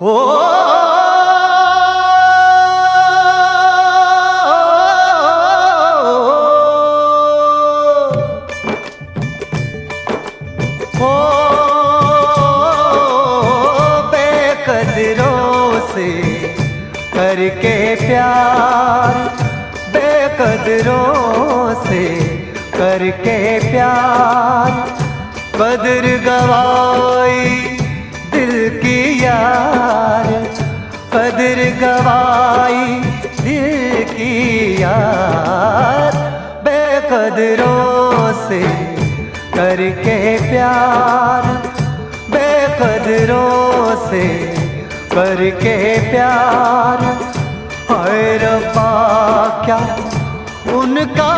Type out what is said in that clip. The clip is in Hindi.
हो बेकदरों से करके प्यार, बेकदरों से करके प्यार, कदर गवाई दिल की यार, कदर गवाई दिल की यार, बेकदरों से करके प्यार, बेकदरों से करके प्यार। हाय रब्बा क्या उनका